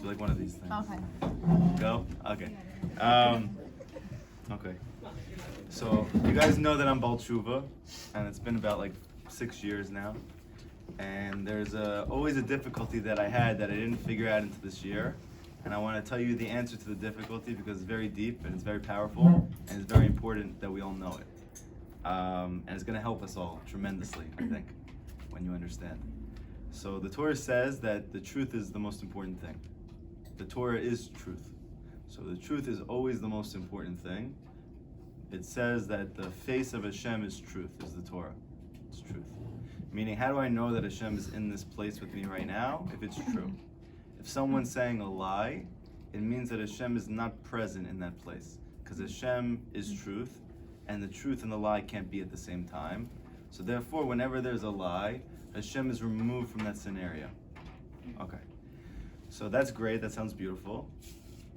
Do like one of these things. Okay. Go? Okay. Okay. So, you guys know that I'm Baal Tshuva, and it's been about like 6 years now. And there's always a difficulty that I had that I didn't figure out into this year. And I want to tell you the answer to the difficulty because it's very deep and it's very powerful and it's very important that we all know it. And it's going to help us all tremendously, I think, when you understand. So the Torah says that the truth is the most important thing. The Torah is truth. So the truth is always the most important thing. It says that the face of Hashem is truth, is the Torah. It's truth. Meaning, how do I know that Hashem is in this place with me right now? If it's true. If someone's saying a lie, it means that Hashem is not present in that place. Because Hashem is truth, and the truth and the lie can't be at the same time. So therefore, whenever there's a lie, Hashem is removed from that scenario. Okay. So that's great, that sounds beautiful.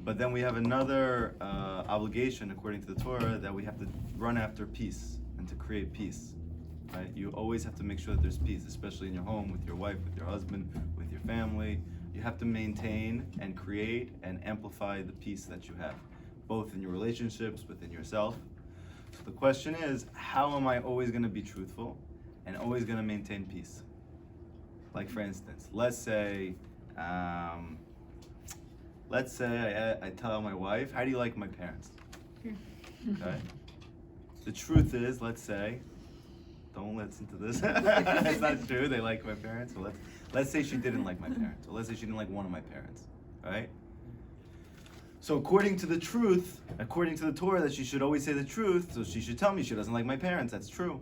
But then we have another obligation, according to the Torah, that we have to run after peace and to create peace. Right? You always have to make sure that there's peace, especially in your home, with your wife, with your husband, with your family. You have to maintain and create and amplify the peace that you have, both in your relationships, within yourself. So the question is, how am I always going to be truthful and always going to maintain peace? Like for instance, let's say I tell my wife, how do you like my parents? Okay. The truth is, let's say, don't listen to this. It's not true. They like my parents. So let's say she didn't like my parents. Or let's say she didn't like one of my parents. Right? So according to the truth, according to the Torah, that she should always say the truth, so she should tell me she doesn't like my parents. That's true.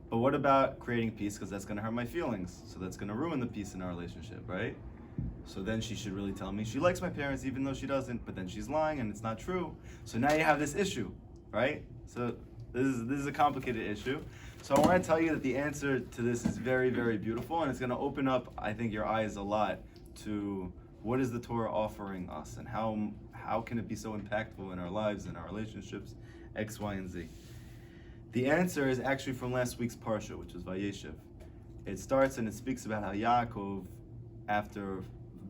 But what about creating peace? Because that's going to hurt my feelings. So that's going to ruin the peace in our relationship, right? So then she should really tell me she likes my parents even though she doesn't, but then she's lying and it's not true. So now you have this issue, right? So this is a complicated issue. So I want to tell you that the answer to this is very, very beautiful, and it's going to open up, I think, your eyes a lot to what is the Torah offering us and how can it be so impactful in our lives and our relationships, X, Y, and Z. The answer is actually from last week's Parsha, which is Vayeshev. It starts and it speaks about how Yaakov, after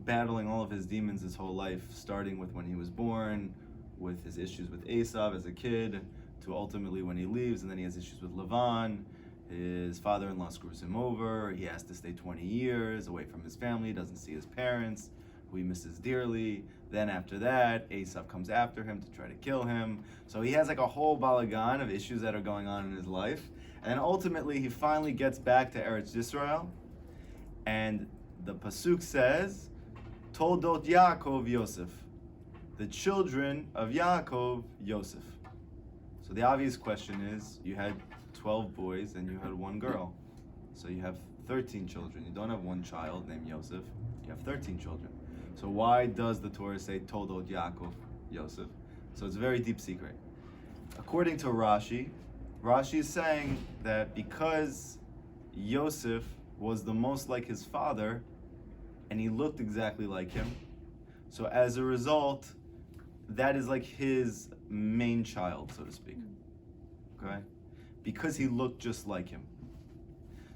battling all of his demons his whole life, starting with when he was born, with his issues with Esav as a kid, to ultimately when he leaves, and then he has issues with Lavan. His father-in-law screws him over. He has to stay 20 years away from his family, doesn't see his parents, who he misses dearly. Then after that, Esav comes after him to try to kill him. So he has like a whole balagan of issues that are going on in his life. And ultimately, he finally gets back to Eretz Yisrael. And the Pasuk says, Toldot Yaakov Yosef. The children of Yaakov, Yosef. So the obvious question is, you had 12 boys and you had one girl. So you have 13 children. You don't have one child named Yosef. You have 13 children. So why does the Torah say Toldot Yaakov Yosef? So it's a very deep secret. According to Rashi, Rashi is saying that because Yosef was the most like his father and he looked exactly like him, so as a result, that is like his main child, so to speak. Okay? Because he looked just like him.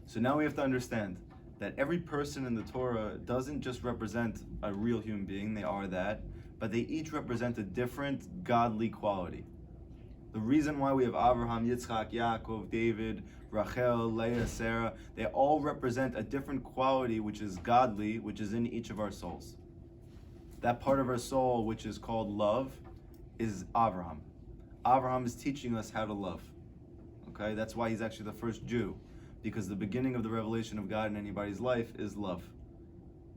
So now we have to understand that every person in the Torah doesn't just represent a real human being, they are that, but they each represent a different godly quality. The reason why we have Abraham, Yitzchak, Yaakov, David, Rachel, Leah, Sarah, they all represent a different quality which is godly, which is in each of our souls. That part of our soul which is called love is Abraham. Abraham is teaching us how to love. Okay, that's why he's actually the first Jew, because the beginning of the revelation of God in anybody's life is love.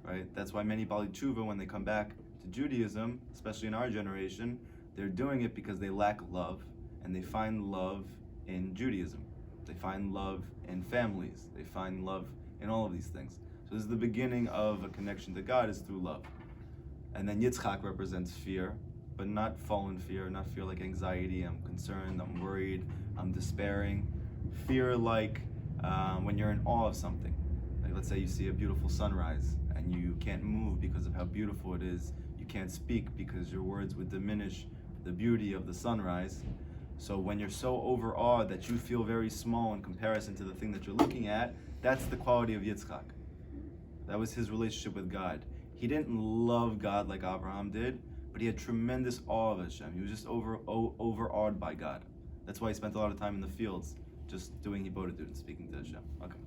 Right? That's why many Bali Tshuva, when they come back to Judaism, especially in our generation, they're doing it because they lack love, and they find love in Judaism. They find love in families. They find love in all of these things. So this is the beginning of a connection to God, is through love. And then Yitzchak represents fear, but not fallen fear, not fear like anxiety, I'm concerned, I'm worried, I'm despairing. Fear like when you're in awe of something. Like let's say you see a beautiful sunrise and you can't move because of how beautiful it is. You can't speak because your words would diminish the beauty of the sunrise. So when you're so overawed that you feel very small in comparison to the thing that you're looking at, that's the quality of Yitzchak. That was his relationship with God. He didn't love God like Abraham did, but he had tremendous awe of Hashem. He was just overawed by God. That's why he spent a lot of time in the fields, just doing Hibodedut and speaking to Hashem. Okay,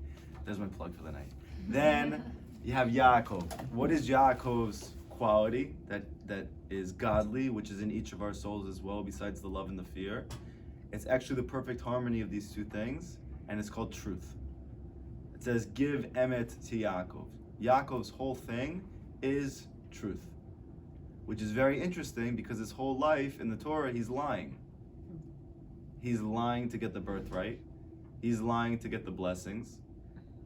there's my plug for the night. Then you have Yaakov. What is Yaakov's quality that is godly, which is in each of our souls as well, besides the love and the fear? It's actually the perfect harmony of these two things, and it's called truth. It says, give emet to Yaakov. Yaakov's whole thing is truth, which is very interesting because his whole life in the Torah, he's lying. He's lying to get the birthright. He's lying to get the blessings.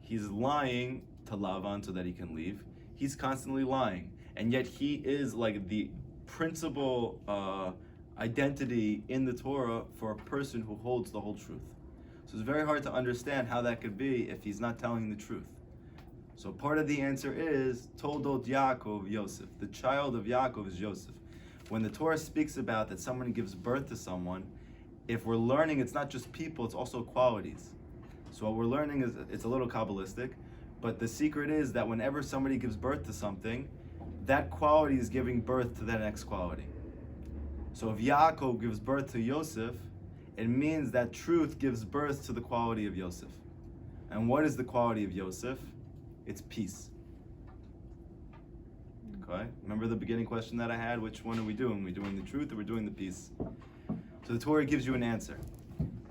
He's lying to Lavan so that he can leave. He's constantly lying. And yet he is like the principal identity in the Torah for a person who holds the whole truth. So it's very hard to understand how that could be if he's not telling the truth. So part of the answer is Toldot Yaakov Yosef. The child of Yaakov is Yosef. When the Torah speaks about that someone gives birth to someone, if we're learning, it's not just people, it's also qualities. So what we're learning is, it's a little Kabbalistic, but the secret is that whenever somebody gives birth to something, that quality is giving birth to that next quality. So if Yaakov gives birth to Yosef, it means that truth gives birth to the quality of Yosef. And what is the quality of Yosef? It's peace. Okay? Remember the beginning question that I had? Which one are we doing? Are we doing the truth or we're doing the peace? So the Torah gives you an answer.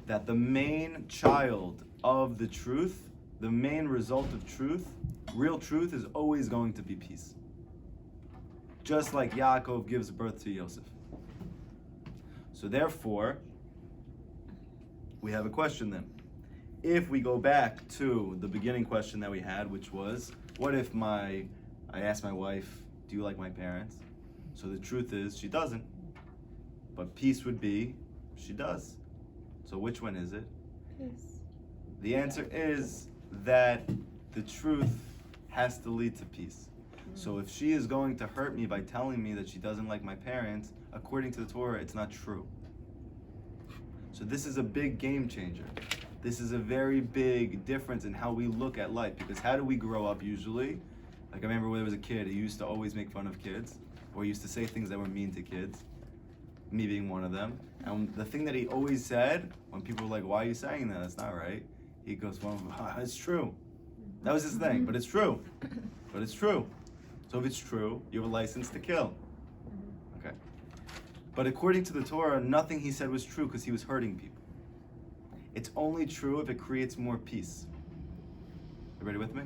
That the main child of the truth, the main result of truth, real truth, is always going to be peace. Just like Yaakov gives birth to Yosef. So therefore, we have a question then. If we go back to the beginning question that we had, which was, what if I asked my wife, do you like my parents? So the truth is, she doesn't. But peace would be, she does. So which one is it? Peace. The answer is that the truth has to lead to peace. So if she is going to hurt me by telling me that she doesn't like my parents, according to the Torah, it's not true. So this is a big game changer. This is a very big difference in how we look at life. Because how do we grow up usually? Like I remember when I was a kid, he used to always make fun of kids, or he used to say things that were mean to kids, me being one of them. And the thing that he always said, when people were like, why are you saying that? That's not right. He goes, well, it's true. That was his thing, but it's true. But it's true. So if it's true, you have a license to kill. Okay. But according to the Torah, nothing he said was true because he was hurting people. It's only true if it creates more peace. You ready with me?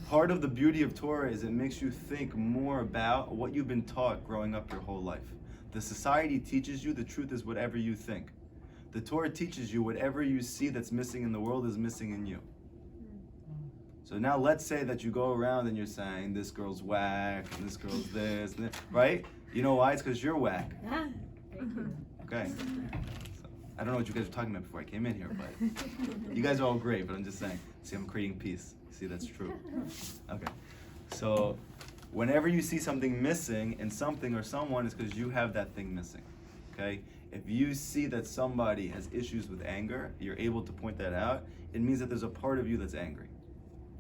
Part of the beauty of Torah is it makes you think more about what you've been taught growing up your whole life. The society teaches you the truth is whatever you think. The Torah teaches you whatever you see that's missing in the world is missing in you. So now let's say that you go around and you're saying, this girl's whack, and this girl's this, and this, right? You know why? It's because you're whack. Okay. So, I don't know what you guys were talking about before I came in here, but you guys are all great, but I'm just saying, see, I'm creating peace. See, that's true. Okay. So whenever you see something missing in something or someone, it's because you have that thing missing. Okay? If you see that somebody has issues with anger, you're able to point that out, it means that there's a part of you that's angry.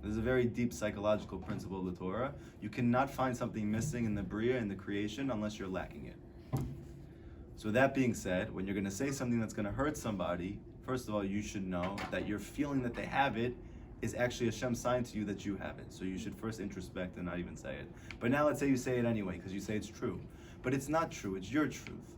This is a very deep psychological principle of the Torah. You cannot find something missing in the Bria, in the creation, unless you're lacking it. So that being said, when you're going to say something that's going to hurt somebody, first of all, you should know that your feeling that they have it is actually Hashem's sign to you that you have it. So you should first introspect and not even say it. But now let's say you say it anyway, because you say it's true. But it's not true, it's your truth.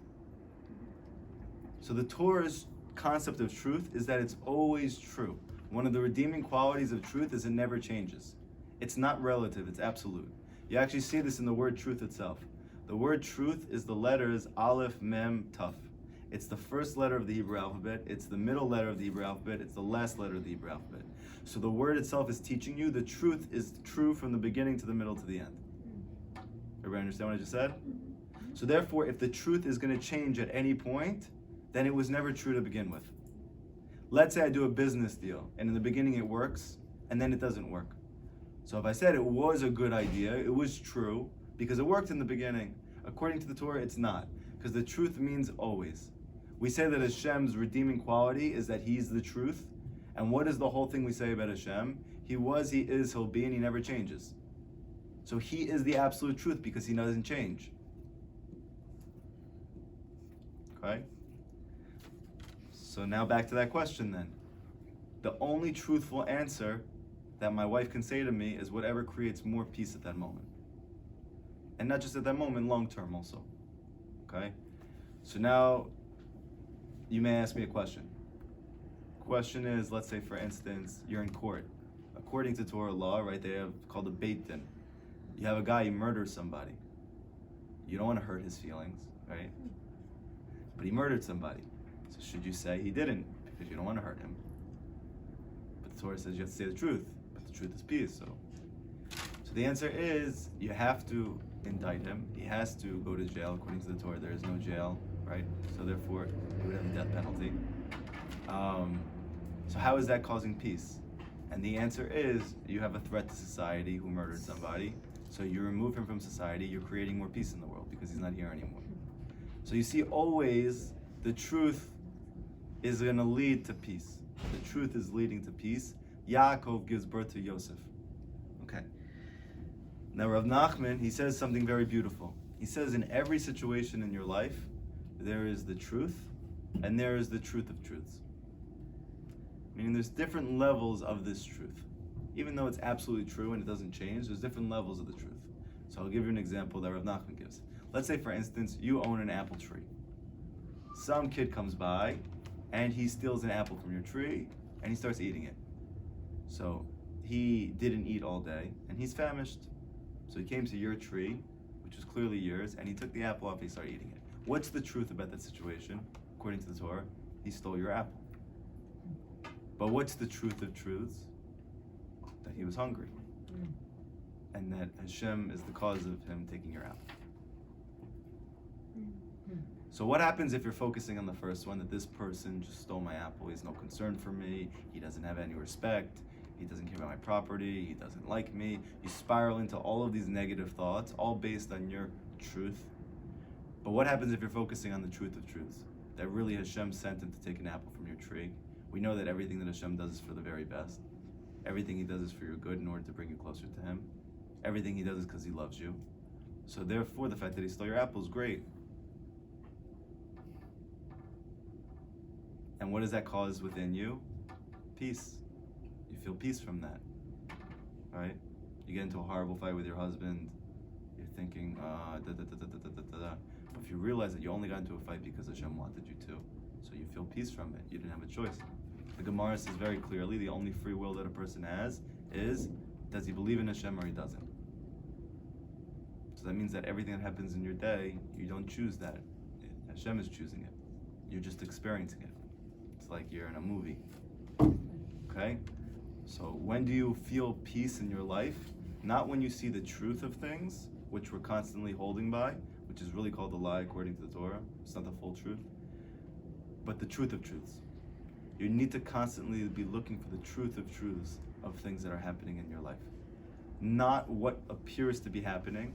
So the Torah's concept of truth is that it's always true. One of the redeeming qualities of truth is it never changes. It's not relative, it's absolute. You actually see this in the word truth itself. The word truth is the letters Aleph, Mem, Taf. It's the first letter of the Hebrew alphabet, it's the middle letter of the Hebrew alphabet, it's the last letter of the Hebrew alphabet. So the word itself is teaching you the truth is true from the beginning to the middle to the end. Everybody understand what I just said? So therefore, if the truth is going to change at any point, then it was never true to begin with. Let's say I do a business deal, and in the beginning it works, and then it doesn't work. So if I said it was a good idea, it was true, because it worked in the beginning. According to the Torah, it's not, because the truth means always. We say that Hashem's redeeming quality is that He's the truth, and what is the whole thing we say about Hashem? He was, He is, He'll be, and He never changes. So he is the absolute truth because he doesn't change. Okay? So now back to that question then. The only truthful answer that my wife can say to me is whatever creates more peace at that moment. And not just at that moment, long term also. Okay? So now you may ask me a question. Question is, let's say for instance, you're in court. According to Torah law, right, they have called a Beit Din. You have a guy, he murders somebody. You don't want to hurt his feelings, right? But he murdered somebody. So should you say he didn't? Because you don't want to hurt him. But the Torah says you have to say the truth. But the truth is peace, so the answer is, you have to indict him. He has to go to jail. According to the Torah, there is no jail, right? So therefore, he would have a death penalty. So how is that causing peace? And the answer is, you have a threat to society who murdered somebody. So you remove him from society, you're creating more peace in the world because he's not here anymore. So you see, always the truth is going to lead to peace. The truth is leading to peace. Yaakov gives birth to Yosef. Okay. Now Rav Nachman, he says something very beautiful. He says in every situation in your life, there is the truth and there is the truth of truths. Meaning there's different levels of this truth. Even though it's absolutely true and it doesn't change, there's different levels of the truth. So I'll give you an example that Rav Nachman gives. Let's say, for instance, you own an apple tree. Some kid comes by and he steals an apple from your tree and he starts eating it. So he didn't eat all day and he's famished. So he came to your tree, which was clearly yours, and he took the apple off and he started eating it. What's the truth about that situation? According to the Torah, he stole your apple. But what's the truth of truths? That he was hungry. And that Hashem is the cause of him taking your apple. So what happens if you're focusing on the first one, that this person just stole my apple, he has no concern for me, he doesn't have any respect, he doesn't care about my property, he doesn't like me. You spiral into all of these negative thoughts, all based on your truth. But what happens if you're focusing on the truth of truths? That really Hashem sent him to take an apple from your tree. We know that everything that Hashem does is for the very best. Everything he does is for your good in order to bring you closer to him. Everything he does is because he loves you. So therefore, the fact that he stole your apple is great. And what does that cause within you? Peace. You feel peace from that, right? You get into a horrible fight with your husband, you're thinking, But if you realize that you only got into a fight because Hashem wanted you to, so you feel peace from it. You didn't have a choice. The Gemara says very clearly, the only free will that a person has is, does he believe in Hashem or he doesn't? So that means that everything that happens in your day, you don't choose that. Hashem is choosing it. You're just experiencing it. It's like you're in a movie. Okay? So when do you feel peace in your life? Not when you see the truth of things, which we're constantly holding by, which is really called a lie according to the Torah. It's not the full truth. But the truth of truths. You need to constantly be looking for the truth of truths of things that are happening in your life. Not what appears to be happening,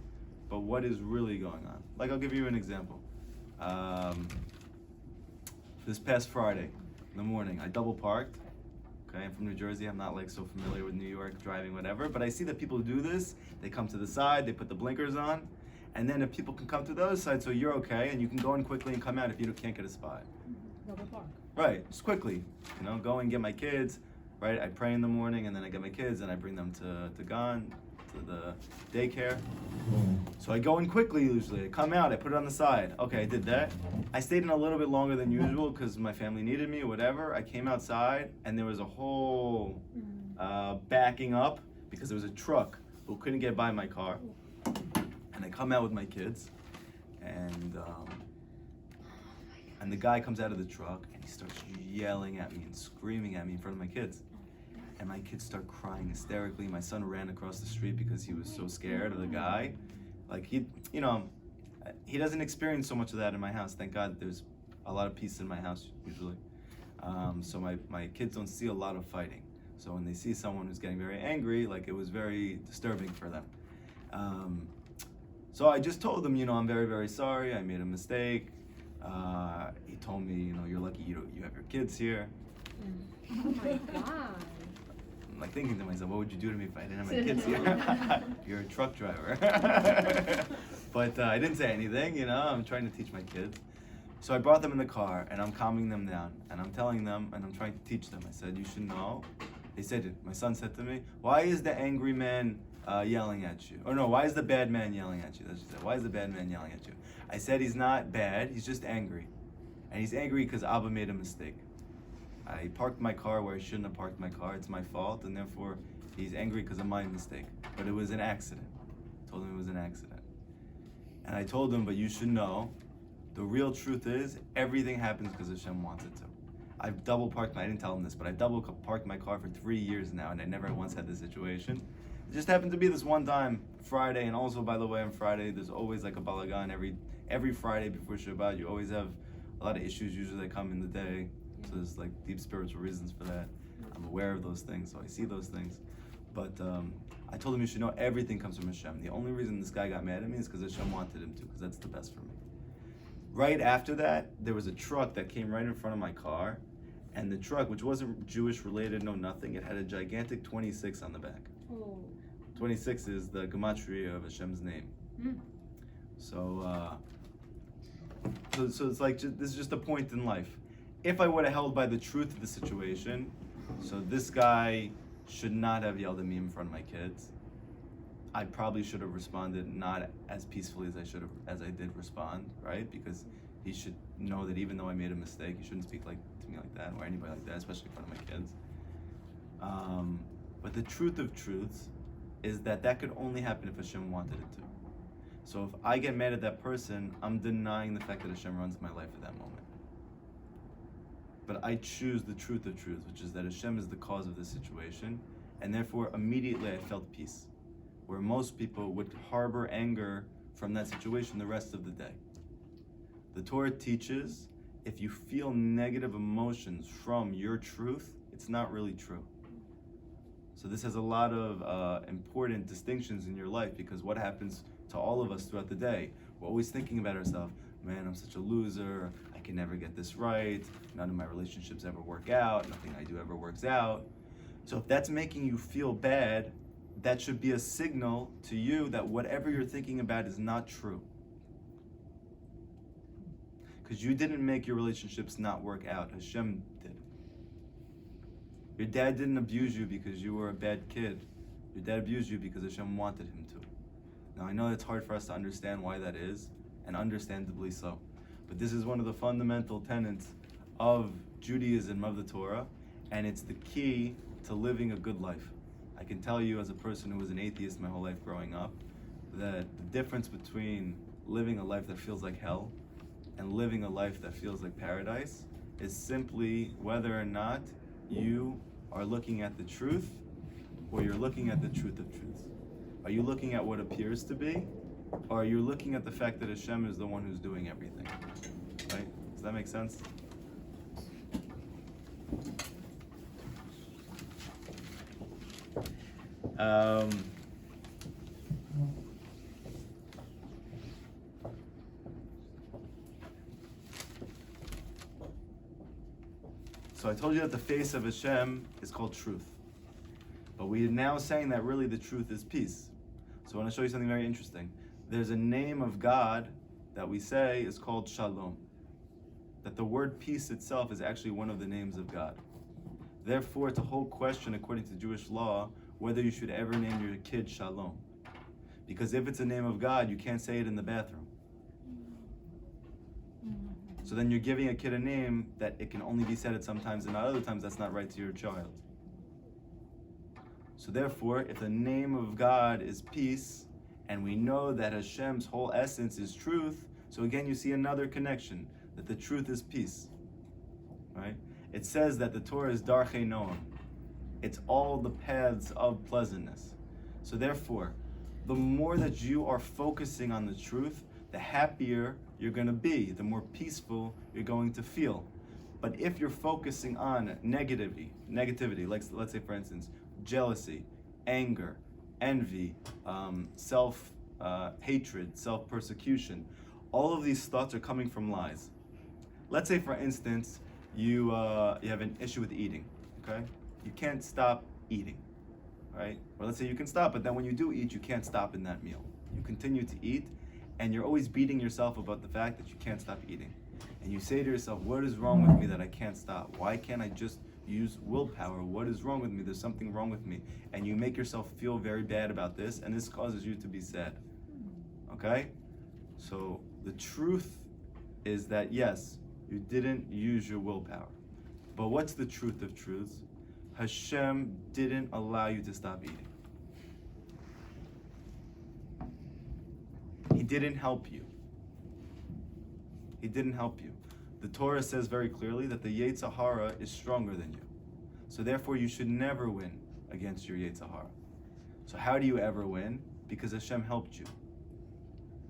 but what is really going on. Like, I'll give you an example. This past Friday in the morning, I double parked. Okay, I'm from New Jersey. I'm not like so familiar with New York driving, whatever. But I see that people do this. They come to the side, they put the blinkers on, and then if people can come to the other side, so you're okay, and you can go in quickly and come out if you can't get a spot. Double park. Right, just quickly. You know, go and get my kids. Right, I pray in the morning, and then I get my kids, and I bring them to Gan, to the daycare. So I go in quickly usually. I come out, I put it on the side. Okay, I did that. I stayed in a little bit longer than usual because my family needed me or whatever. I came outside and there was a whole backing up because there was a truck who couldn't get by my car. And I come out with my kids and the guy comes out of the truck and he starts yelling at me and screaming at me in front of my kids. And my kids start crying hysterically. My son ran across the street because he was so scared of the guy. Like he doesn't experience so much of that in my house. Thank God there's a lot of peace in my house usually. So my kids don't see a lot of fighting. So when they see someone who's getting very angry, like it was very disturbing for them. So I just told them, I'm very, very sorry. I made a mistake. He told me, you're lucky you have your kids here. Oh my God. like thinking to myself, what would you do to me if I didn't have my kids here? You're a truck driver. But I didn't say anything, I'm trying to teach my kids. So I brought them in the car, and I'm calming them down, and I'm telling them, and I'm trying to teach them. I said, you should know. My son said to me, why is the angry man yelling at you? Or no, why is the bad man yelling at you? That's what she said. Why is the bad man yelling at you? I said, he's not bad, he's just angry. And he's angry because Abba made a mistake. I parked my car where I shouldn't have parked my car. It's my fault, and therefore he's angry because of my mistake. But it was an accident. I told him it was an accident. And I told him, but you should know, the real truth is, everything happens because Hashem wants it to. I've double parked I didn't tell him this, but I've double parked my car for 3 years now, and I never once had this situation. It just happened to be this one time, Friday, and also, by the way, on Friday, there's always like a balagan every Friday before Shabbat. You always have a lot of issues, usually they come in the day, so there's like deep spiritual reasons for that. I'm aware of those things, so I see those things. But I told him, you should know everything comes from Hashem. The only reason this guy got mad at me is because Hashem wanted him to, because that's the best for me. Right after that, there was a truck that came right in front of my car, and the truck, which wasn't Jewish related, no nothing, it had a gigantic 26 on the back. Oh. 26 is the gematria of Hashem's name. So it's like, this is just a point in life. If I would have held by the truth of the situation, so this guy should not have yelled at me in front of my kids. I probably should have responded not as peacefully as I did respond, right? Because he should know that even though I made a mistake, he shouldn't speak to me like that, or anybody like that, especially in front of my kids. But the truth of truths is that could only happen if Hashem wanted it to. So if I get mad at that person, I'm denying the fact that Hashem runs my life at that moment. But I choose the truth of truths, which is that Hashem is the cause of this situation, and therefore immediately I felt peace. Where most people would harbor anger from that situation the rest of the day. The Torah teaches, if you feel negative emotions from your truth, it's not really true. So this has a lot of important distinctions in your life, because what happens to all of us throughout the day? We're always thinking about ourselves, man, I'm such a loser, I can never get this right, none of my relationships ever work out, nothing I do ever works out. So if that's making you feel bad, that should be a signal to you that whatever you're thinking about is not true. Because you didn't make your relationships not work out. Hashem did. Your dad didn't abuse you because you were a bad kid. Your dad abused you because Hashem wanted him to. Now I know it's hard for us to understand why that is, and understandably so. But this is one of the fundamental tenets of Judaism, of the Torah, and it's the key to living a good life. I can tell you, as a person who was an atheist my whole life growing up, that the difference between living a life that feels like hell and living a life that feels like paradise is simply whether or not you are looking at the truth or you're looking at the truth of truths. Are you looking at what appears to be, or are you looking at the fact that Hashem is the one who's doing everything? Right? Does that make sense? So I told you that the face of Hashem is called truth. But we are now saying that really the truth is peace. So I want to show you something very interesting. There's a name of God that we say is called Shalom. That the word peace itself is actually one of the names of God. Therefore, it's a whole question, according to Jewish law, whether you should ever name your kid Shalom. Because if it's a name of God, you can't say it in the bathroom. So then you're giving a kid a name that it can only be said at some times and not other times. That's not right to your child. So therefore, if the name of God is peace, and we know that Hashem's whole essence is truth, so again you see another connection, that the truth is peace. Right? It says that the Torah is Darchei Noam. It's all the paths of pleasantness. So therefore, the more that you are focusing on the truth, the happier you're going to be, the more peaceful you're going to feel. But if you're focusing on negativity, like let's say for instance, jealousy, anger, envy, self-hatred, self-persecution, all of these thoughts are coming from lies. Let's say for instance, you have an issue with eating, okay? You can't stop eating. right? Or let's say you can stop, but then when you do eat, you can't stop in that meal. You continue to eat, and you're always beating yourself about the fact that you can't stop eating. And you say to yourself, what is wrong with me that I can't stop? Why can't I just use willpower? What is wrong with me? There's something wrong with me. And you make yourself feel very bad about this, and this causes you to be sad. Okay? So the truth is that yes, you didn't use your willpower. But what's the truth of truths? Hashem didn't allow you to stop eating. He didn't help you. He didn't help you. The Torah says very clearly that the Yetzer Hara is stronger than you. So therefore you should never win against your Yetzer Hara. So how do you ever win? Because Hashem helped you.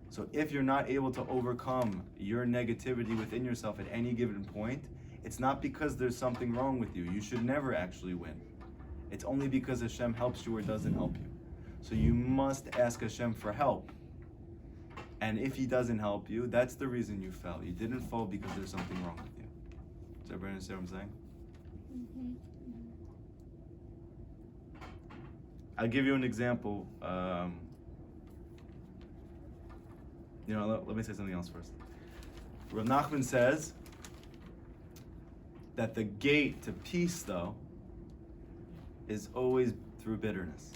So if you're not able to overcome your negativity within yourself at any given point, it's not because there's something wrong with you. You should never actually win. It's only because Hashem helps you or doesn't help you. So you must ask Hashem for help. And if He doesn't help you, that's the reason you fell. You didn't fall because there's something wrong with you. Does everybody understand what I'm saying? I'll give you an example. Let me say something else first. Rav Nachman says that the gate to peace, though, is always through bitterness.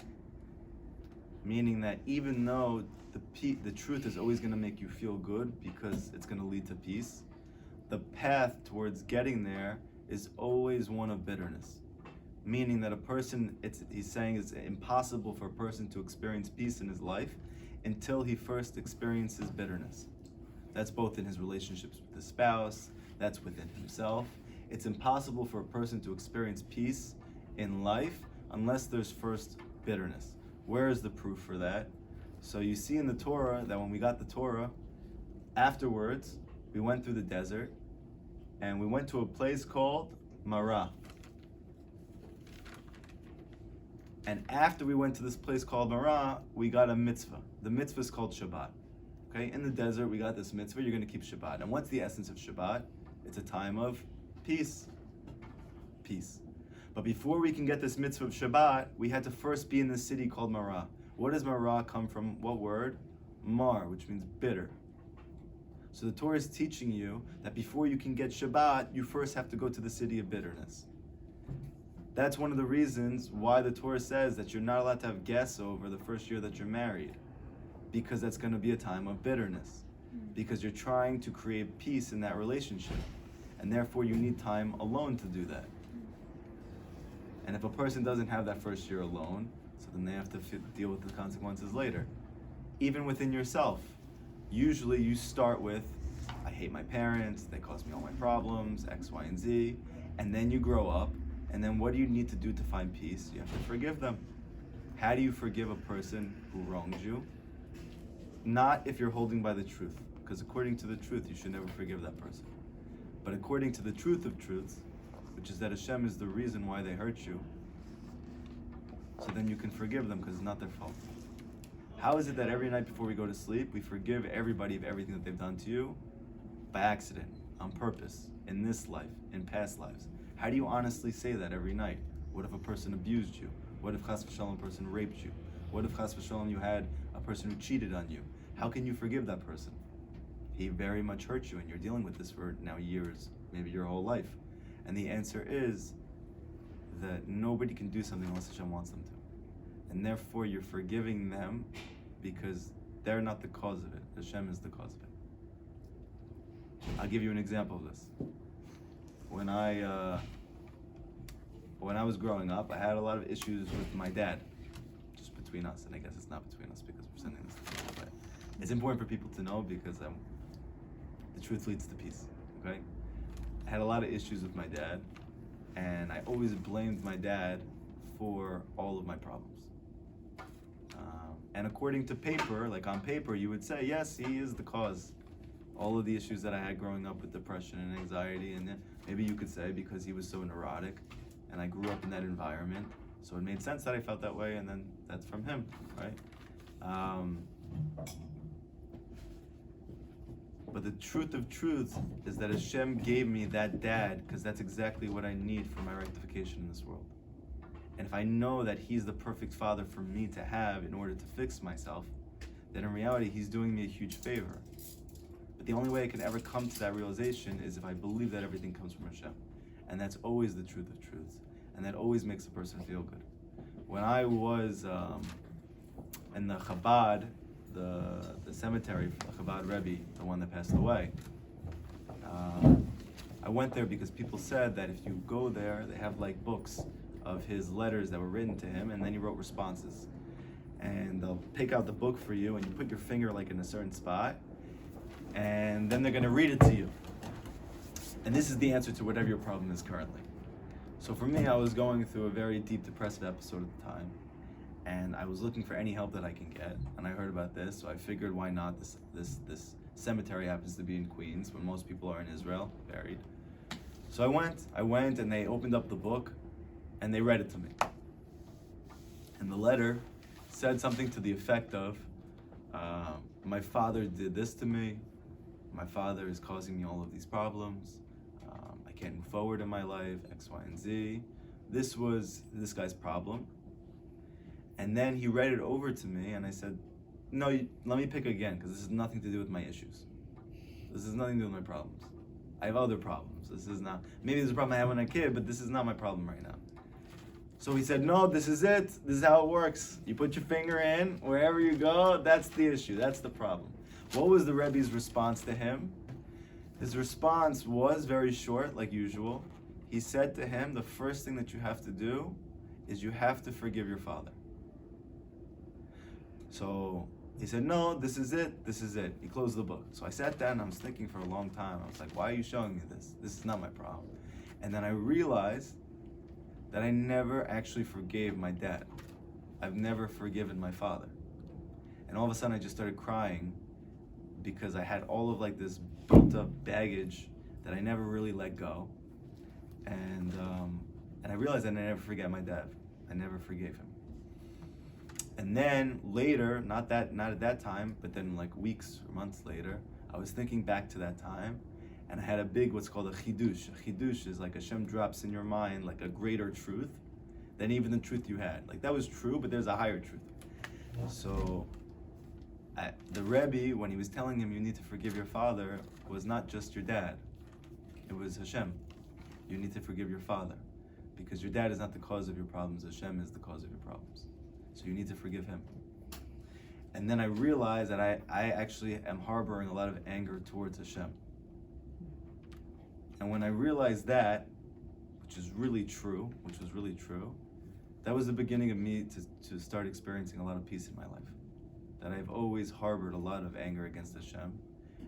Meaning that even though the truth is always going to make you feel good because it's going to lead to peace, the path towards getting there is always one of bitterness. Meaning that he's saying it's impossible for a person to experience peace in his life until he first experiences bitterness. That's both in his relationships with his spouse, that's within himself. It's impossible for a person to experience peace in life unless there's first bitterness. Where is the proof for that? So you see in the Torah that when we got the Torah, afterwards we went through the desert and we went to a place called Marah. And after we went to this place called Marah, we got a mitzvah. The mitzvah is called Shabbat. Okay, in the desert we got this mitzvah, you're going to keep Shabbat. And what's the essence of Shabbat? It's a time of peace. Peace. But before we can get this mitzvah of Shabbat, we had to first be in this city called Marah. What does Marah come from? What word? Mar, which means bitter. So the Torah is teaching you that before you can get Shabbat, you first have to go to the city of bitterness. That's one of the reasons why the Torah says that you're not allowed to have guests over the first year that you're married, because that's going to be a time of bitterness, because you're trying to create peace in that relationship, and therefore you need time alone to do that. And if a person doesn't have that first year alone, so then they have to deal with the consequences later. Even within yourself, usually you start with, I hate my parents, they cause me all my problems, X, Y, and Z, and then you grow up, and then what do you need to do to find peace? You have to forgive them. How do you forgive a person who wrongs you? Not if you're holding by the truth, because according to the truth, you should never forgive that person. But according to the truth of truths, which is that Hashem is the reason why they hurt you, so then you can forgive them because it's not their fault. How is it that every night before we go to sleep, we forgive everybody of everything that they've done to you? By accident, on purpose, in this life, in past lives. How do you honestly say that every night? What if a person abused you? What if chas v'shalom a person raped you? What if chas v'shalom you had a person who cheated on you? How can you forgive that person? He very much hurt you and you're dealing with this for now years, maybe your whole life. And the answer is that nobody can do something unless Hashem wants them to. And therefore you're forgiving them because they're not the cause of it. Hashem is the cause of it. I'll give you an example of this. When I was growing up, I had a lot of issues with my dad, just between us, and I guess it's not between us because we're sending this to people, but it's important for people to know because the truth leads to peace, okay? I had a lot of issues with my dad, and I always blamed my dad for all of my problems. And according to paper, like on paper, you would say, yes, he is the cause. All of the issues that I had growing up with depression and anxiety, and then maybe you could say because he was so neurotic, and I grew up in that environment, so it made sense that I felt that way, and then that's from him, right? But the truth of truths is that Hashem gave me that dad because that's exactly what I need for my rectification in this world. and if I know that he's the perfect father for me to have in order to fix myself, then in reality he's doing me a huge favor. But the only way I can ever come to that realization is if I believe that everything comes from Hashem. And that's always the truth of truths. And that always makes a person feel good. When I was in the Chabad, the cemetery for the Chabad Rebbe, the one that passed away, I went there because people said that if you go there, they have like books of his letters that were written to him, and then he wrote responses. And they'll pick out the book for you, and you put your finger like in a certain spot, and then they're going to read it to you. And this is the answer to whatever your problem is currently. So for me, I was going through a very deep depressive episode at the time, and I was looking for any help that I can get, and I heard about this, so I figured why not. This cemetery happens to be in Queens, where most people are in Israel, buried. So I went, and they opened up the book, and they read it to me. And the letter said something to the effect of, my father did this to me, my father is causing me all of these problems, I can't move forward in my life, X, Y, and Z. This was this guy's problem. And then he read it over to me, and I said, no, let me pick again, because this has nothing to do with my issues. This has nothing to do with my problems. I have other problems. This is not, maybe there's a problem I had when I was a kid, but this is not my problem right now. So he said, no, this is it. This is how it works. You put your finger in, wherever you go, that's the issue, that's the problem. What was the Rebbe's response to him? His response was very short, like usual. He said to him, the first thing that you have to do is you have to forgive your father. So he said, no, this is it, this is it. He closed the book. So I sat down and I was thinking for a long time. I was like, why are you showing me this? This is not my problem. And then I realized that I never actually forgave my dad. I've never forgiven my father. And all of a sudden I just started crying because I had all of like this built up baggage that I never really let go. And I realized that I never forget my dad. I never forgave him. And then later, not at that time, but then like weeks or months later, I was thinking back to that time, and I had a big, what's called a chidush. A chidush is like Hashem drops in your mind like a greater truth than even the truth you had. Like that was true, but there's a higher truth. So the Rebbe, when he was telling him you need to forgive your father, was not just your dad. It was Hashem. You need to forgive your father. Because your dad is not the cause of your problems. Hashem is the cause of your problems. So you need to forgive him. And then I realized that I actually am harboring a lot of anger towards Hashem. And when I realized that, which was really true, that was the beginning of me to start experiencing a lot of peace in my life. That I've always harbored a lot of anger against Hashem.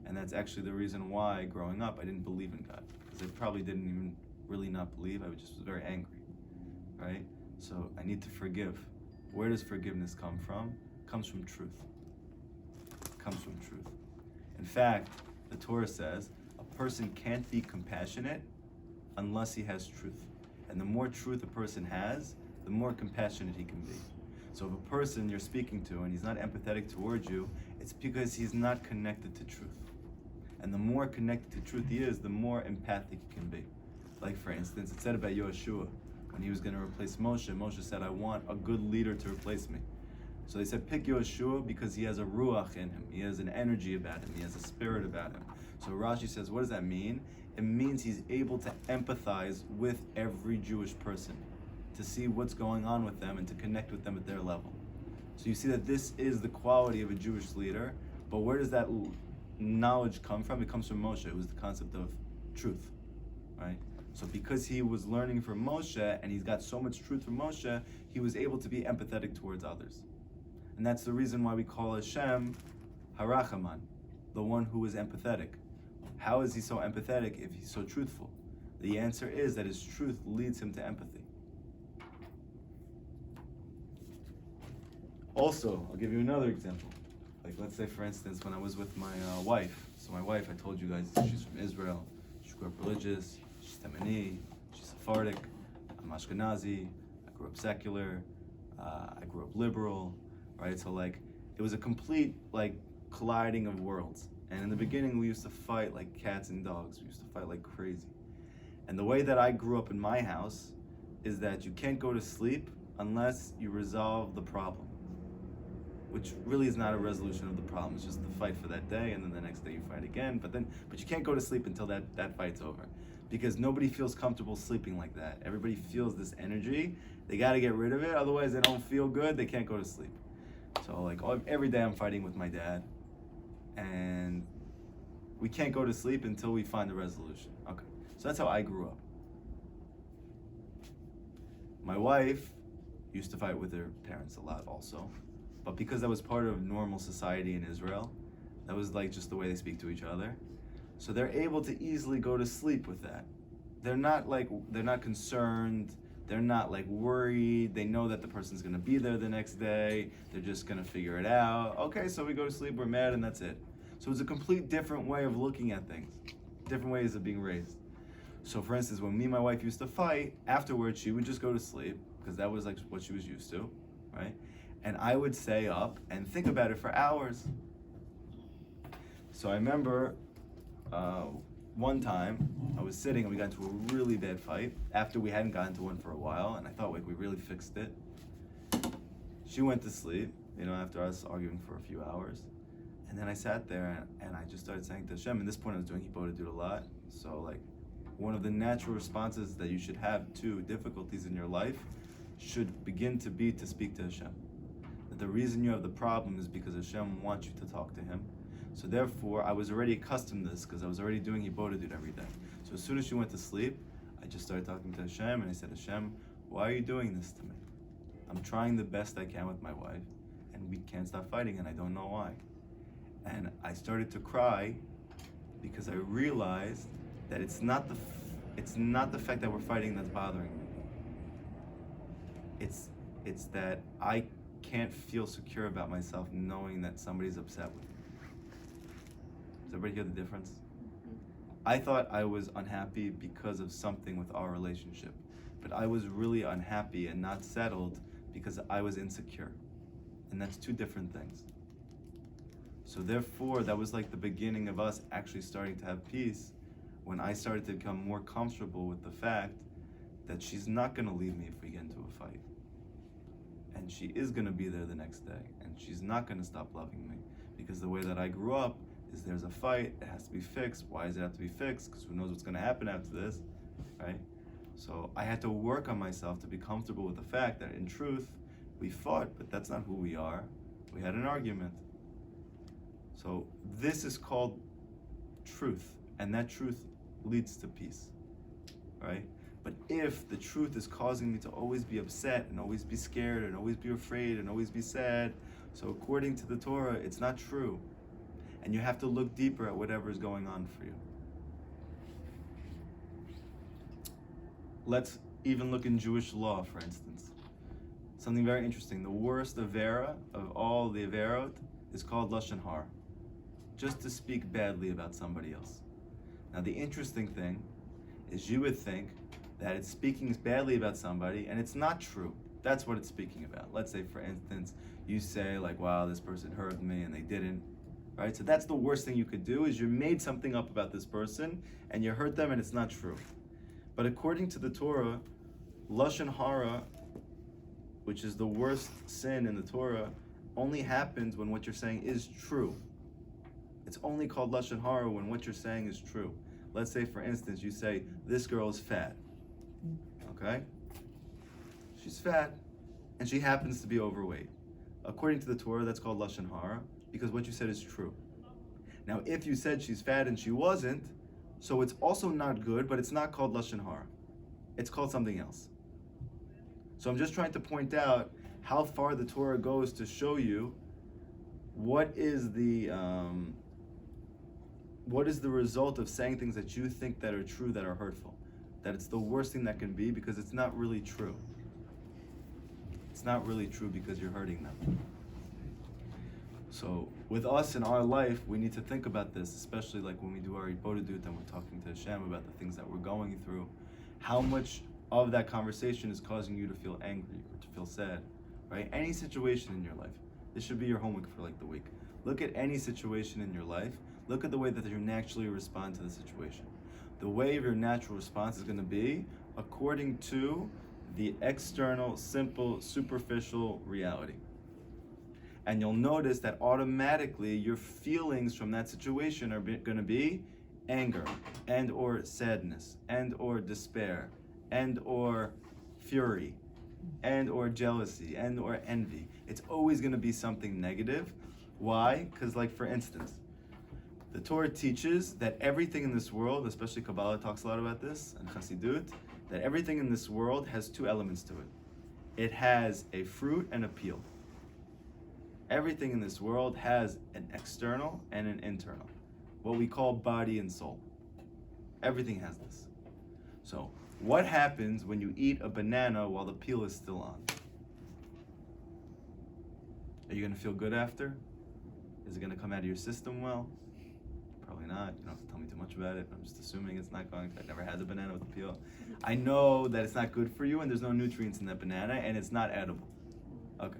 And that's actually the reason why, growing up, I didn't believe in God. Because I probably didn't even really not believe, I just was very angry, right? So I need to forgive. Where does forgiveness come from? It comes from truth. It comes from truth. In fact, the Torah says, a person can't be compassionate unless he has truth. And the more truth a person has, the more compassionate he can be. So if a person you're speaking to and he's not empathetic towards you, it's because he's not connected to truth. And the more connected to truth he is, the more empathic he can be. Like for instance, it said about Yoshua, when he was going to replace Moshe, Moshe said, I want a good leader to replace me. So they said, pick Yoshua because he has a ruach in him. He has an energy about him. He has a spirit about him. So Rashi says, what does that mean? It means he's able to empathize with every Jewish person, to see what's going on with them and to connect with them at their level. So you see that this is the quality of a Jewish leader, but where does that knowledge come from? It comes from Moshe. It was the concept of truth, right? So because he was learning from Moshe and he's got so much truth from Moshe, he was able to be empathetic towards others. And that's the reason why we call Hashem Harachaman, the one who is empathetic. How is he so empathetic if he's so truthful? The answer is that his truth leads him to empathy. Also, I'll give you another example. Like let's say for instance, when I was with my wife. So my wife, I told you guys, she's from Israel. She grew up religious. She's Temani, she's Sephardic, I'm Ashkenazi, I grew up secular, I grew up liberal, right? So like, it was a complete like colliding of worlds. And in the beginning we used to fight like cats and dogs, we used to fight like crazy. And the way that I grew up in my house is that you can't go to sleep unless you resolve the problem, which really is not a resolution of the problem. It's just the fight for that day, and then the next day you fight again. But you can't go to sleep until that fight's over, because nobody feels comfortable sleeping like that. Everybody feels this energy. They got to get rid of it, otherwise they don't feel good. They can't go to sleep. So like every day I'm fighting with my dad, and we can't go to sleep until we find a resolution. Okay, so that's how I grew up. My wife used to fight with her parents a lot also, but because that was part of normal society in Israel, that was like just the way they speak to each other. So they're able to easily go to sleep with that. They're not concerned. They're not like worried. They know that the person's gonna be there the next day. They're just gonna figure it out. Okay, so we go to sleep, we're mad, and that's it. So it's a complete different way of looking at things, different ways of being raised. So for instance, when me and my wife used to fight, afterwards she would just go to sleep, because that was like what she was used to, right? And I would stay up and think about it for hours. So I remember one time I was sitting and we got into a really bad fight after we hadn't gotten into one for a while, and I thought like we really fixed it. She went to sleep, after us arguing for a few hours. And then I sat there and I just started saying to Hashem. At this point I was doing Hibodedut a lot. So like one of the natural responses that you should have to difficulties in your life should begin to be to speak to Hashem. That the reason you have the problem is because Hashem wants you to talk to Him. So therefore, I was already accustomed to this because I was already doing Hibodedut every day. So as soon as she went to sleep, I just started talking to Hashem, and I said, Hashem, why are you doing this to me? I'm trying the best I can with my wife, and we can't stop fighting, and I don't know why. And I started to cry because I realized that it's not the fact that we're fighting that's bothering me. It's that I can't feel secure about myself knowing that somebody's upset with me. Does everybody hear the difference? I thought I was unhappy because of something with our relationship, but I was really unhappy and not settled because I was insecure. And that's two different things. So therefore, that was like the beginning of us actually starting to have peace, when I started to become more comfortable with the fact that she's not going to leave me if we get into a fight. And she is going to be there the next day. And she's not going to stop loving me. Because the way that I grew up is there's a fight, it has to be fixed. Why does it have to be fixed? Because who knows what's going to happen after this, right? So I had to work on myself to be comfortable with the fact that in truth, we fought, but that's not who we are. We had an argument. So this is called truth, and that truth leads to peace, right? But if the truth is causing me to always be upset and always be scared and always be afraid and always be sad, so according to the Torah, it's not true. And you have to look deeper at whatever is going on for you. Let's even look in Jewish law, for instance. Something very interesting. The worst avera of all the averot is called Lashon Hara. Just to speak badly about somebody else. Now the interesting thing is you would think that it's speaking badly about somebody, and it's not true. That's what it's speaking about. Let's say, for instance, you say like, wow, this person hurt me and they didn't, right? So that's the worst thing you could do, is you made something up about this person and you hurt them and it's not true. But according to the Torah, Lashon Hara, which is the worst sin in the Torah, only happens when what you're saying is true. It's only called Lashon Hara when what you're saying is true. Let's say, for instance, you say, this girl is fat. Okay? She's fat, and she happens to be overweight. According to the Torah, that's called Lashon Hara, because what you said is true. Now, if you said she's fat and she wasn't, so it's also not good, but it's not called Lashon Hara. It's called something else. So I'm just trying to point out how far the Torah goes to show you what is the result of saying things that you think that are true that are hurtful. That it's the worst thing that can be, because it's not really true. It's not really true because you're hurting them. So with us in our life, we need to think about this, especially like when we do our Hibodedut and we're talking to Hashem about the things that we're going through. How much of that conversation is causing you to feel angry or to feel sad, right? Any situation in your life. This should be your homework for like the week. Look at any situation in your life. Look at the way that you naturally respond to the situation. The way of your natural response is going to be according to the external, simple, superficial reality. And you'll notice that automatically your feelings from that situation are going to be anger and or sadness and or despair and or fury and or jealousy and or envy. It's always going to be something negative. Why? Because like for instance, the Torah teaches that everything in this world, especially Kabbalah talks a lot about this, and Chassidut, that everything in this world has two elements to it. It has a fruit and a peel. Everything in this world has an external and an internal, what we call body and soul. Everything has this. So, what happens when you eat a banana while the peel is still on? Are you going to feel good after? Is it going to come out of your system well? Probably not. You don't have to tell me too much about it. I'm just assuming it's not going to. I've never had the banana with the peel. I know that it's not good for you and there's no nutrients in that banana and it's not edible. Okay.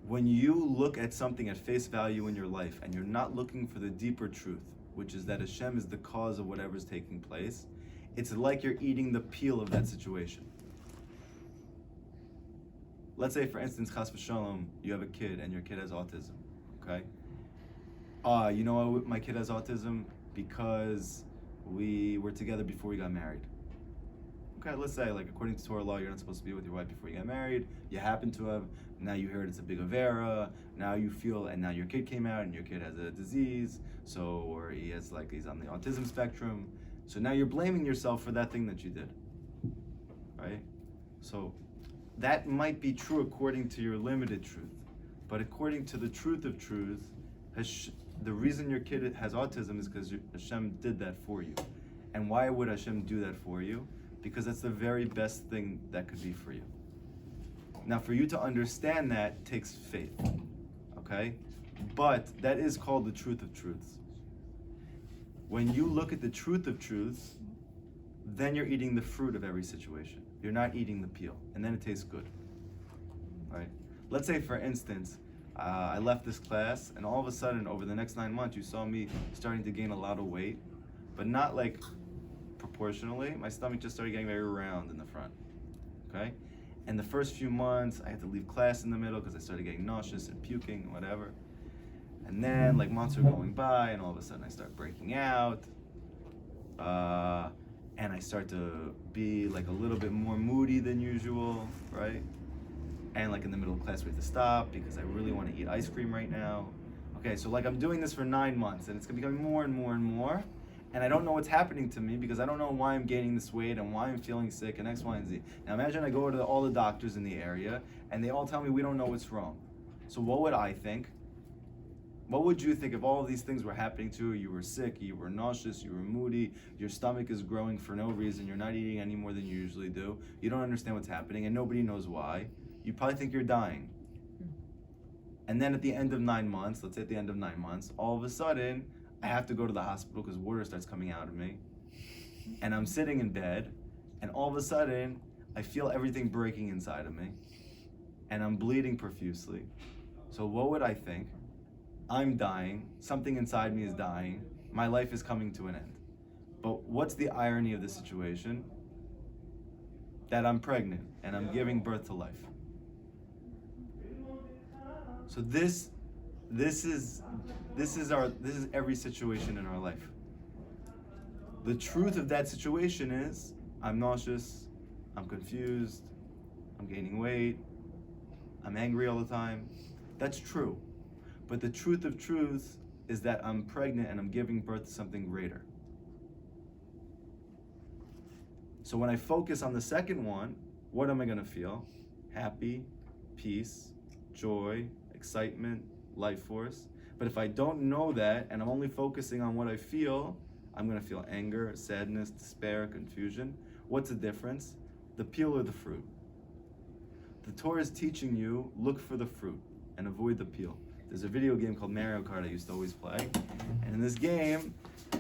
When you look at something at face value in your life and you're not looking for the deeper truth, which is that Hashem is the cause of whatever's taking place, it's like you're eating the peel of that situation. Let's say, for instance, Chas v'shalom, you have a kid and your kid has autism, okay? You know why my kid has autism? Because we were together before we got married. Okay, let's say, like, according to Torah law, you're not supposed to be with your wife before you get married. You happen to have, now you heard it's a big avera, now you feel, and now your kid came out and your kid has a disease, so, or he's on the autism spectrum. So now you're blaming yourself for that thing that you did, right? So that might be true according to your limited truth, but according to the truth of truth, the reason your kid has autism is because Hashem did that for you. And why would Hashem do that for you? Because that's the very best thing that could be for you. Now, for you to understand that takes faith, okay? But that is called the truth of truths. When you look at the truth of truths, then you're eating the fruit of every situation. You're not eating the peel, and then it tastes good, right? Let's say, for instance, I left this class, and all of a sudden, over the next 9 months, you saw me starting to gain a lot of weight, but not like proportionally. My stomach just started getting very round in the front, okay? And the first few months, I had to leave class in the middle because I started getting nauseous and puking and whatever. And then, like, months are going by, and all of a sudden I start breaking out, and I start to be, like, a little bit more moody than usual, right? And, like, in the middle of class, we have to stop because I really want to eat ice cream right now. Okay, so, like, I'm doing this for 9 months, and it's becoming more and more and more, and I don't know what's happening to me because I don't know why I'm gaining this weight and why I'm feeling sick and X, Y, and Z. Now, imagine I go to all the doctors in the area, and they all tell me we don't know what's wrong. So what would I think? What would you think if all of these things were happening to you? You were sick, you were nauseous, you were moody, your stomach is growing for no reason, you're not eating any more than you usually do, you don't understand what's happening, and nobody knows why. You probably think you're dying. And then at the end of 9 months, let's say at the end of 9 months, all of a sudden, I have to go to the hospital because water starts coming out of me. And I'm sitting in bed, and all of a sudden, I feel everything breaking inside of me. And I'm bleeding profusely. So what would I think? I'm dying, something inside me is dying, my life is coming to an end. But what's the irony of the situation? That I'm pregnant and I'm giving birth to life. So this is every situation in our life. The truth of that situation is I'm nauseous, I'm confused, I'm gaining weight, I'm angry all the time. That's true. But the truth of truths is that I'm pregnant and I'm giving birth to something greater. So when I focus on the second one, what am I going to feel? Happy, peace, joy, excitement, life force. But if I don't know that and I'm only focusing on what I feel, I'm going to feel anger, sadness, despair, confusion. What's the difference? The peel or the fruit? The Torah is teaching you, look for the fruit and avoid the peel. There's a video game called Mario Kart I used to always play. And in this game,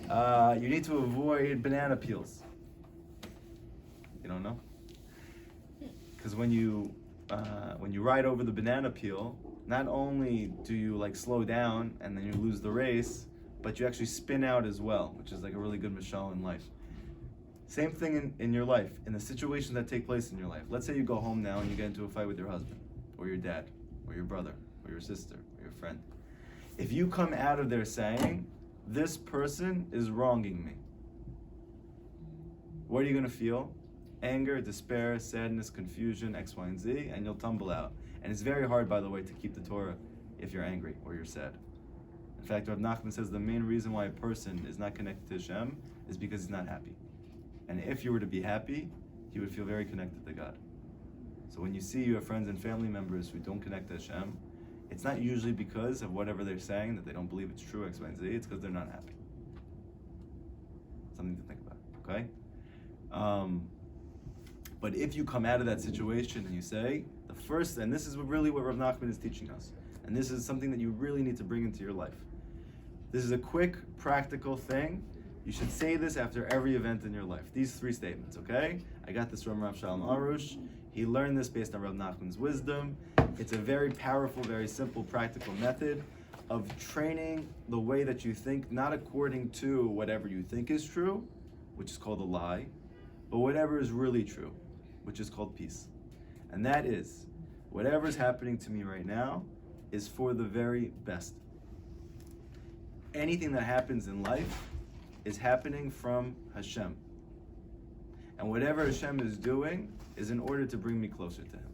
you need to avoid banana peels. You don't know? Because when you ride over the banana peel, not only do you like slow down and then you lose the race, but you actually spin out as well, which is like a really good mashal in life. Same thing in your life, in the situations that take place in your life. Let's say you go home now and you get into a fight with your husband, or your dad, or your brother, or your sister, or your friend. If you come out of there saying, this person is wronging me, what are you going to feel? Anger, despair, sadness, confusion, X, Y, and Z, and you'll tumble out. And it's very hard, by the way, to keep the Torah if you're angry or you're sad. In fact, Rav Nachman says the main reason why a person is not connected to Hashem is because he's not happy. And if you were to be happy, you would feel very connected to God. So when you see you have friends and family members who don't connect to Hashem, it's not usually because of whatever they're saying, that they don't believe it's true, X, Y, and Z, it's because they're not happy. Something to think about, okay? But if you come out of that situation and you say, the first, and this is really what Rav Nachman is teaching us, and this is something that you really need to bring into your life. This is a quick, practical thing. You should say this after every event in your life. These 3 statements, okay? I got this from Rav Shalom Arush. He learned this based on Rav Nachman's wisdom. It's a very powerful, very simple, practical method of training the way that you think, not according to whatever you think is true, which is called a lie, but whatever is really true, which is called peace. And that is, whatever is happening to me right now is for the very best. Anything that happens in life is happening from Hashem. And whatever Hashem is doing is in order to bring me closer to Him.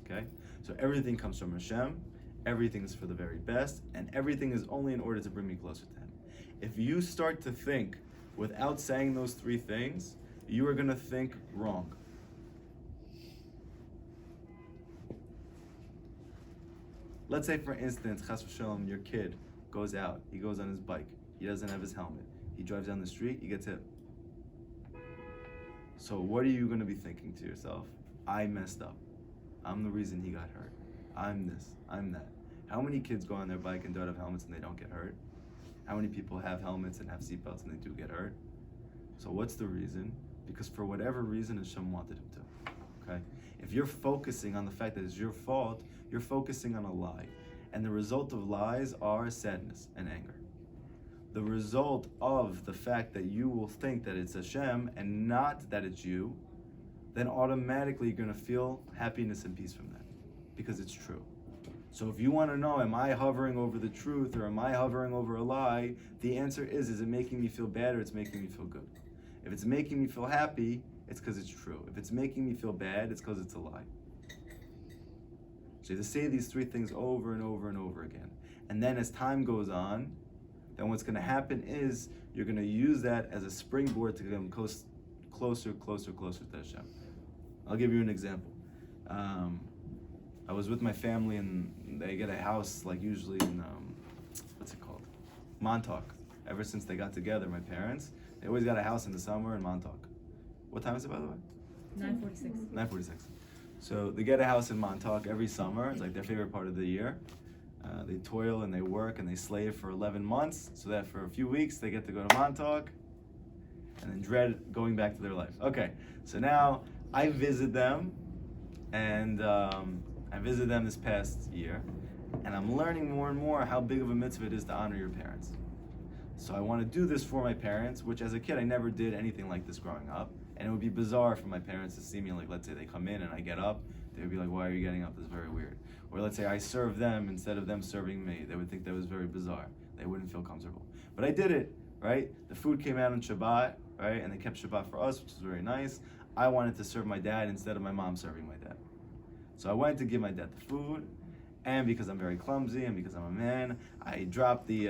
Okay? So everything comes from Hashem, everything is for the very best, and everything is only in order to bring me closer to Him. If you start to think without saying those 3 things, you are going to think wrong. Let's say, for instance, Chas v'shalom, your kid goes out, he goes on his bike, he doesn't have his helmet, he drives down the street, he gets hit. So what are you going to be thinking to yourself? I messed up. I'm the reason he got hurt. I'm this, I'm that. How many kids go on their bike and don't have helmets and they don't get hurt? How many people have helmets and have seatbelts and they do get hurt? So what's the reason? Because for whatever reason, Hashem wanted him to. Okay? If you're focusing on the fact that it's your fault, you're focusing on a lie. And the result of lies are sadness and anger. The result of the fact that you will think that it's Hashem and not that it's you, then automatically you're going to feel happiness and peace from that, because it's true. So if you want to know, am I hovering over the truth or am I hovering over a lie, the answer is it making me feel bad or it's making me feel good? If it's making me feel happy, it's because it's true. If it's making me feel bad, it's because it's a lie. So you have to say these 3 things over and over and over again. And then as time goes on, then what's going to happen is you're going to use that as a springboard to get closer to Hashem. I'll give you an example. I was with my family and they get a house, like usually in, what's it called? Montauk. Ever since they got together, my parents, they always got a house in the summer in Montauk. What time is it, by the way? 9:46. 9:46. So they get a house in Montauk every summer. It's like their favorite part of the year. They toil and they work and they slave for 11 months, so that for a few weeks they get to go to Montauk and then dread going back to their life. Okay, so now I visit them, and I visited them this past year, and I'm learning more and more how big of a mitzvah it is to honor your parents. So I want to do this for my parents, which as a kid I never did anything like this growing up, and it would be bizarre for my parents to see me, like, let's say they come in and I get up, they would be like, why are you getting up? This is very weird. Or let's say I serve them instead of them serving me. They would think that was very bizarre. They wouldn't feel comfortable. But I did it, right? The food came out on Shabbat, right? And they kept Shabbat for us, which is very nice. I wanted to serve my dad instead of my mom serving my dad. So I went to give my dad the food, and because I'm very clumsy and because I'm a man, I dropped the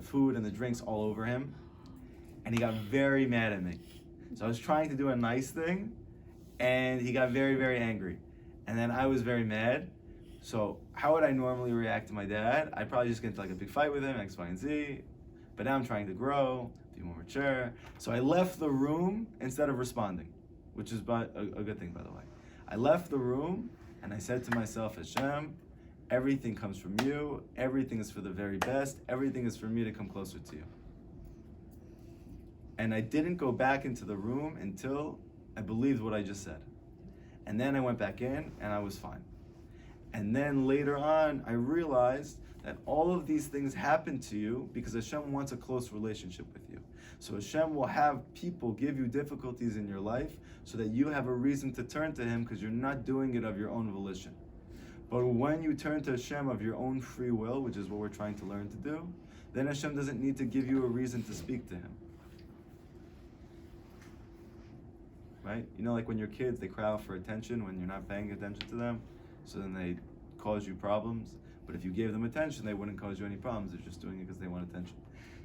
food and the drinks all over him, and he got very mad at me. So I was trying to do a nice thing, and he got very, very angry. And then I was very mad. So how would I normally react to my dad? I'd probably just get into like a big fight with him, X, Y, and Z. But now I'm trying to grow, be more mature. So I left the room instead of responding, which is a good thing, by the way. I left the room and I said to myself, Hashem, everything comes from you. Everything is for the very best. Everything is for me to come closer to you. And I didn't go back into the room until I believed what I just said. And then I went back in and I was fine. And then later on, I realized that all of these things happen to you because Hashem wants a close relationship with you. So Hashem will have people give you difficulties in your life so that you have a reason to turn to Him because you're not doing it of your own volition. But when you turn to Hashem of your own free will, which is what we're trying to learn to do, then Hashem doesn't need to give you a reason to speak to Him. Right? You know, like when your kids, they cry out for attention when you're not paying attention to them, so then they cause you problems. But if you gave them attention, they wouldn't cause you any problems. They're just doing it because they want attention.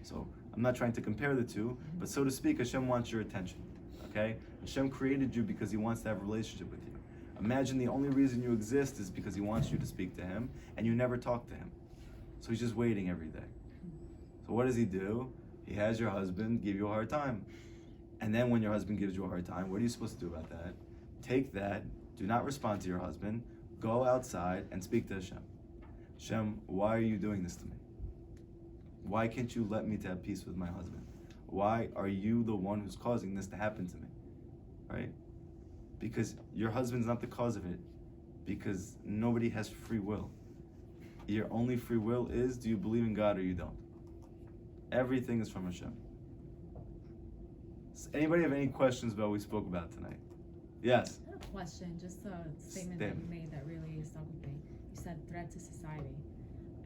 So I'm not trying to compare the two, but so to speak, Hashem wants your attention. Okay? Hashem created you because He wants to have a relationship with you. Imagine the only reason you exist is because He wants you to speak to Him, and you never talk to Him. So He's just waiting every day. So what does He do? He has your husband give you a hard time. And then when your husband gives you a hard time, what are you supposed to do about that? Take that, do not respond to your husband, go outside and speak to Hashem. Hashem, why are you doing this to me? Why can't you let me to have peace with my husband? Why are you the one who's causing this to happen to me? Right? Because your husband's not the cause of it. Because nobody has free will. Your only free will is, do you believe in God or you don't? Everything is from Hashem. Does anybody have any questions about what we spoke about tonight? Yes? I have a question, just a statement that you made that really stuck with me. You said threat to society.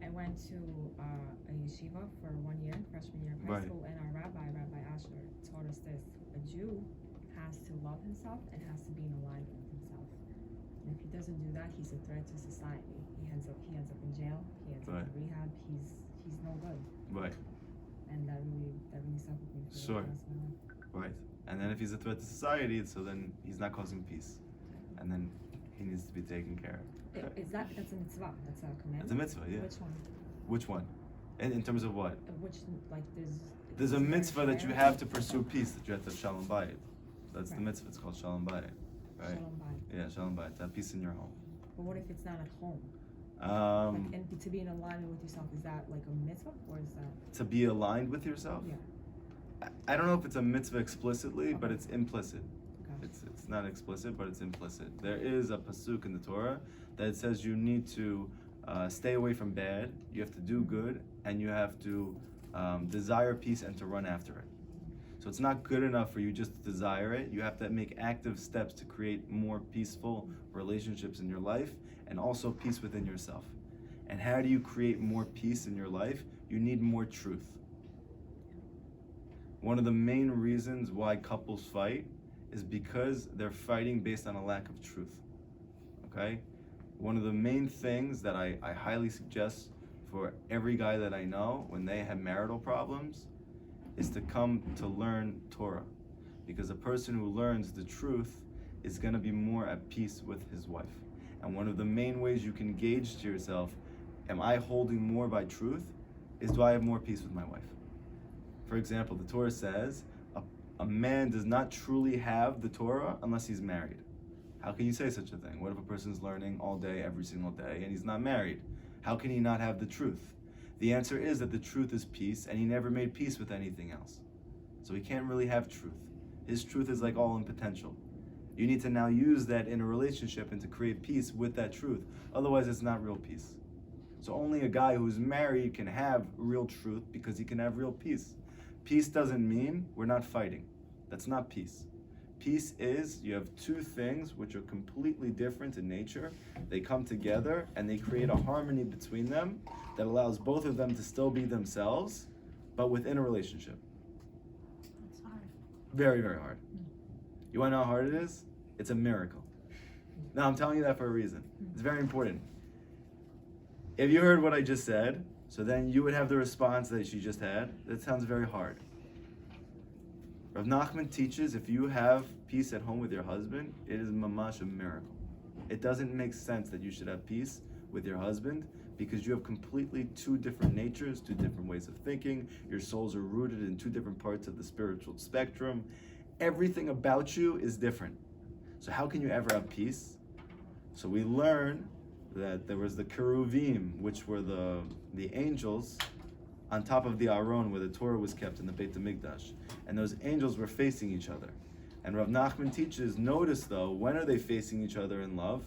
I went to a yeshiva for 1 year, freshman year of high school, and our Rabbi Asher, taught us this. A Jew has to love himself and has to be in alignment with himself. And if he doesn't do that, he's a threat to society. He ends up in jail, he ends up in rehab, he's no good. Right. And that really stuck with me for the rest of my life. Right. And then if he's a threat to society, so then he's not causing peace. And then he needs to be taken care of. That's a mitzvah. That's a commandment. It's a mitzvah, yeah. Which one? Which one? In terms of what? Which, like, there's a mitzvah that you have to pursue peace, that you have to have shalom bayit. That's the mitzvah. It's called shalom bayit, right? Shalom bayit. Yeah, shalom bayit. To have peace in your home. But what if it's not at home? And to be in alignment with yourself, is that like a mitzvah, or is that? To be aligned with yourself? Yeah. I don't know if it's a mitzvah explicitly, but it's implicit. Okay. It's not explicit, but it's implicit. There is a pasuk in the Torah that says you need to stay away from bad, you have to do good, and you have to desire peace and to run after it. So it's not good enough for you just to desire it. You have to make active steps to create more peaceful relationships in your life and also peace within yourself. And how do you create more peace in your life? You need more truth. One of the main reasons why couples fight is because they're fighting based on a lack of truth. Okay? One of the main things that I highly suggest for every guy that I know when they have marital problems is to come to learn Torah. Because a person who learns the truth is going to be more at peace with his wife. And one of the main ways you can gauge to yourself, am I holding more by truth, is do I have more peace with my wife? For example, the Torah says, a man does not truly have the Torah unless he's married. How can you say such a thing? What if a person's learning all day, every single day, and he's not married? How can he not have the truth? The answer is that the truth is peace, and he never made peace with anything else. So he can't really have truth. His truth is like all in potential. You need to now use that in a relationship and to create peace with that truth. Otherwise, it's not real peace. So only a guy who's married can have real truth because he can have real peace. Peace doesn't mean we're not fighting. That's not peace. Peace is you have two things which are completely different in nature. They come together and they create a harmony between them that allows both of them to still be themselves, but within a relationship. It's hard. Very, very hard. You want to know how hard it is? It's a miracle. Now, I'm telling you that for a reason. It's very important. If you heard what I just said, so then you would have the response that she just had. That sounds very hard. Rav Nachman teaches if you have peace at home with your husband, it is mamash a miracle. It doesn't make sense that you should have peace with your husband because you have completely two different natures, two different ways of thinking. Your souls are rooted in two different parts of the spiritual spectrum. Everything about you is different. So how can you ever have peace? So we learn that there was the Keruvim, which were the angels on top of the Aron where the Torah was kept in the Beit HaMikdash. And those angels were facing each other. And Rav Nachman teaches, notice though, when are they facing each other in love?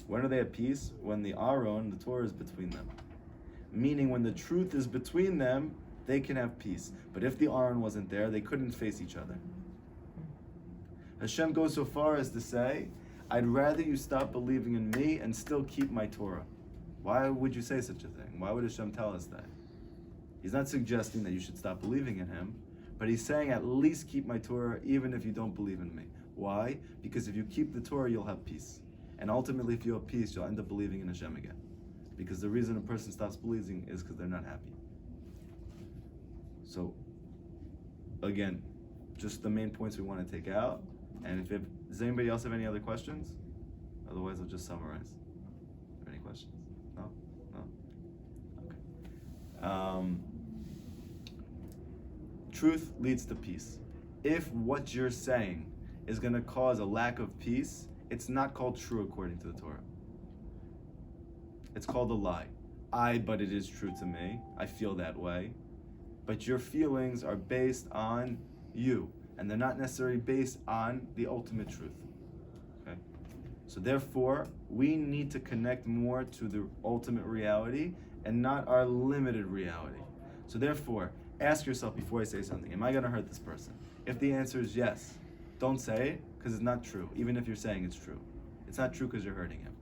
When are they at peace? When the Aron, the Torah, is between them. Meaning when the truth is between them, they can have peace. But if the Aron wasn't there, they couldn't face each other. Hashem goes so far as to say, I'd rather you stop believing in me and still keep my Torah. Why would you say such a thing? Why would Hashem tell us that? He's not suggesting that you should stop believing in him, but he's saying at least keep my Torah even if you don't believe in me. Why? Because if you keep the Torah, you'll have peace. And ultimately, if you have peace, you'll end up believing in Hashem again. Because the reason a person stops believing is because they're not happy. So, again, just the main points we want to take out. And does anybody else have any other questions? Otherwise, I'll just summarize. Have any questions? No? Okay. Truth leads to peace. If what you're saying is going to cause a lack of peace, it's not called true according to the Torah. It's called a lie. But it is true to me. I feel that way. But your feelings are based on you, and they're not necessarily based on the ultimate truth. Okay? So therefore, we need to connect more to the ultimate reality and not our limited reality. So therefore, ask yourself before I say something, am I going to hurt this person? If the answer is yes, don't say it because it's not true, even if you're saying it's true. It's not true because you're hurting him.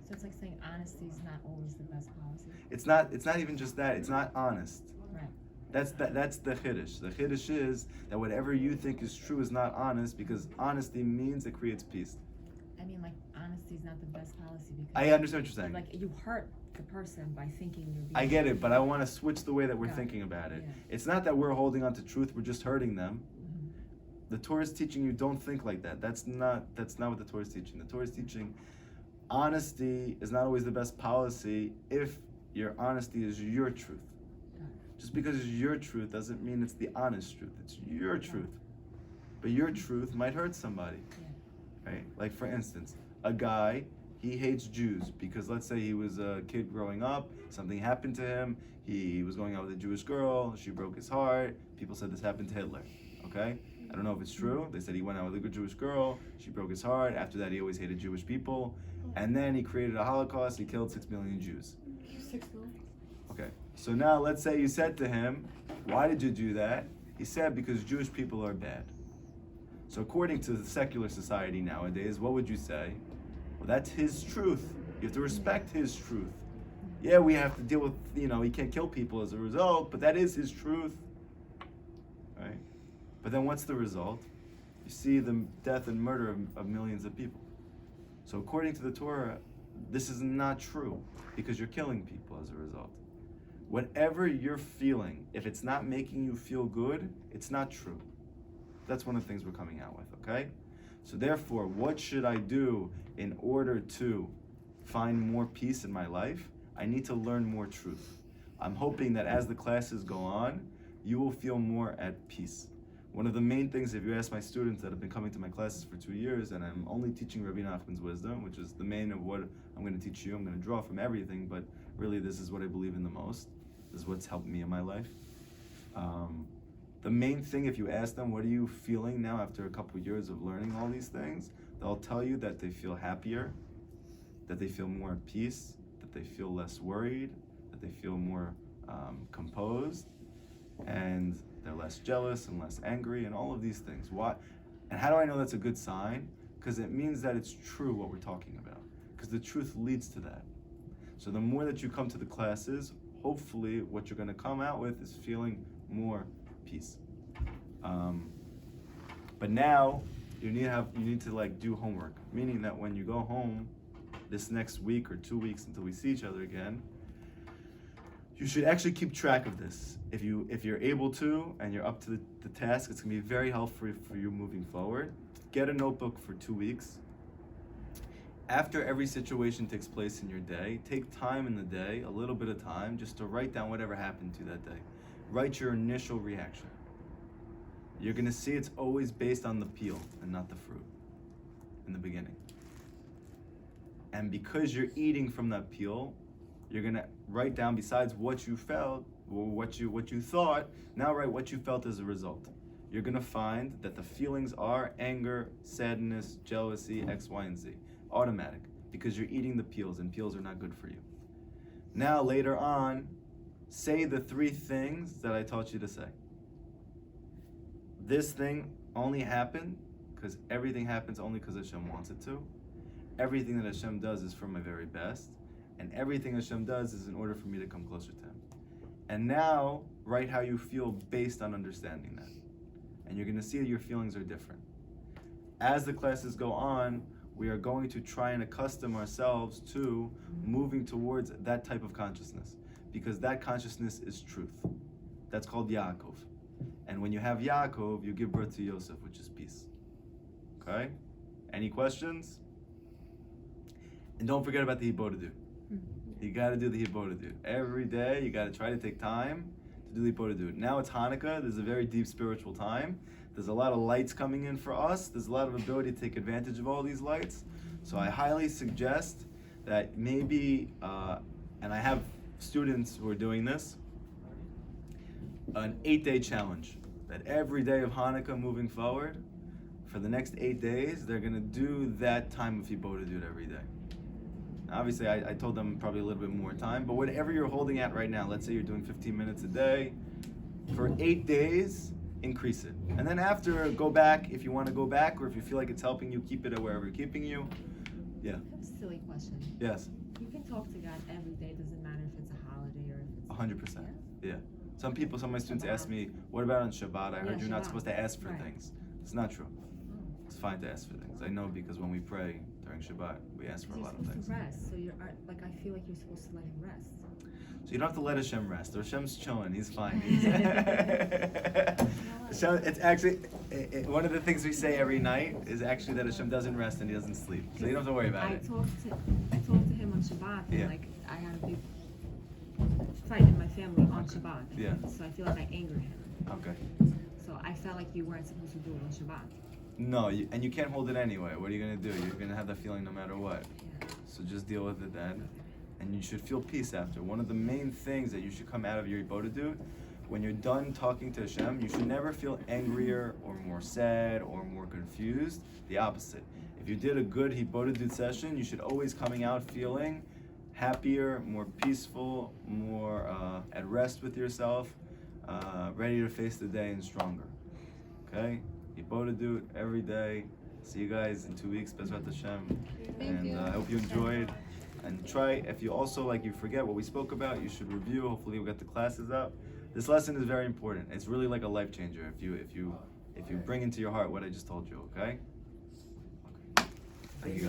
So it's like saying honesty is not always the best policy. It's not even just that. It's not honest. Right. That's the chiddush. The chiddush is that whatever you think is true is not honest, because honesty means it creates peace. I mean, like, honesty is not the best policy because I understand what you're saying. like you hurt the person by thinking you're being I get it, but I want to switch the way that we're Yeah. thinking about it. Yeah. It's not that we're holding on to truth, we're just hurting them. Mhm. The Torah is teaching you don't think like that. That's not what the Torah is teaching. The Torah is teaching honesty is not always the best policy if your honesty is your truth. Just because it's your truth doesn't mean it's the honest truth. It's your truth. But your truth might hurt somebody. Yeah. Right? Like for instance, a guy, he hates Jews because let's say he was a kid growing up, something happened to him, he was going out with a Jewish girl, she broke his heart, people said this happened to Hitler, okay? I don't know if it's true. They said he went out with a Jewish girl, she broke his heart, after that he always hated Jewish people, and then he created a Holocaust, he killed 6 million Jews. 6 million? Okay, so now let's say you said to him, why did you do that? He said, because Jewish people are bad. So according to the secular society nowadays, what would you say? Well, that's his truth. You have to respect his truth. Yeah, we have to deal with, he can't kill people as a result, but that is his truth. Right? But then what's the result? You see the death and murder of millions of people. So according to the Torah, this is not true because you're killing people as a result. Whatever you're feeling, if it's not making you feel good, it's not true. That's one of the things we're coming out with, okay? So therefore, what should I do in order to find more peace in my life? I need to learn more truth. I'm hoping that as the classes go on, you will feel more at peace. One of the main things, if you ask my students that have been coming to my classes for 2 years, and I'm only teaching Rabbi Nachman's wisdom, which is the main of what I'm going to teach you. I'm going to draw from everything, but really this is what I believe in the most. This is what's helped me in my life. The main thing, if you ask them, what are you feeling now after a couple years of learning all these things? They'll tell you that they feel happier, that they feel more at peace, that they feel less worried, that they feel more composed, and they're less jealous and less angry and all of these things. Why? And how do I know that's a good sign? Because it means that it's true what we're talking about. Because the truth leads to that. So the more that you come to the classes, hopefully what you're going to come out with is feeling more peace. But now you need to like do homework, meaning that when you go home this next week or 2 weeks until we see each other again, you should actually keep track of this. If you're able to and you're up to the task, it's gonna be very helpful for you moving forward. Get a notebook for 2 weeks. After every situation takes place in your day, take time in the day, a little bit of time, just to write down whatever happened to you that day. Write your initial reaction. You're gonna see it's always based on the peel and not the fruit in the beginning. And because you're eating from that peel, you're gonna write down, besides what you felt or what you thought, now write what you felt as a result. You're gonna find that the feelings are anger, sadness, jealousy, X, Y, and Z. Automatic. because you're eating the peels, and peels are not good for you. Now, later on, say the 3 things that I taught you to say. This thing only happened because everything happens only because Hashem wants it to. Everything that Hashem does is for my very best. And everything Hashem does is in order for me to come closer to Him. And now, write how you feel based on understanding that. And you're going to see that your feelings are different. As the classes go on, we are going to try and accustom ourselves to moving towards that type of consciousness. Because that consciousness is truth. That's called Yaakov. And when you have Yaakov, you give birth to Yosef, which is peace. Okay? Any questions? And don't forget about the Hibodedut. You got to do the Hibodedut. Every day, you got to try to take time to do the Hibodedut. Now it's Hanukkah. There's a very deep spiritual time. There's a lot of lights coming in for us. There's a lot of ability to take advantage of all these lights. So I highly suggest that maybe, and I have students who are doing this, an 8-day challenge. That every day of Hanukkah moving forward, for the next 8 days, they're going to do that time of Hibodedut every day. Obviously, I told them probably a little bit more time, but whatever you're holding at right now, let's say you're doing 15 minutes a day, for 8 days, increase it. And then after, go back if you want to go back, or if you feel like it's helping you, keep it at wherever you're keeping you. Yeah. I have a silly question. Yes. You can talk to God every day, doesn't matter if it's a holiday or if it's... 100%. Yeah. Some of my students ask me, what about on Shabbat? I heard you're not Shabbat. supposed to ask for Right. things. It's not true. It's fine to ask for things. I know because when we pray during Shabbat, we ask for a You're lot of supposed things. to rest, so you're like, I feel like you're supposed to let him rest. So you don't have to let Hashem rest. Hashem's chilling. He's fine. So it's actually one of the things we say every night is actually that Hashem doesn't rest and He doesn't sleep. So you don't have to worry about it. I talked to him on Shabbat, and Yeah. like I had a big fight in my family on Okay. Shabbat. Yeah. So I feel like I angered him. Okay. So I felt like you weren't supposed to do it on Shabbat. No, and you can't hold it anyway. What are you gonna do? You're gonna have that feeling no matter what. Yeah. So just deal with it then, and you should feel peace after. One of the main things that you should come out of your Hibodedut, when you're done talking to Hashem, you should never feel angrier or more sad or more confused. The opposite. If you did a good Hibodedut session, you should always coming out feeling happier, more peaceful, more at rest with yourself, ready to face the day and stronger. Okay? Hibodedut every day. See you guys in 2 weeks. Bezrat Hashem. And I hope you enjoyed. And try, if you also you forget what we spoke about, you should review. Hopefully we'll get the classes up. This lesson is very important. It's really like a life changer if you bring into your heart what I just told you, okay? Thank you guys.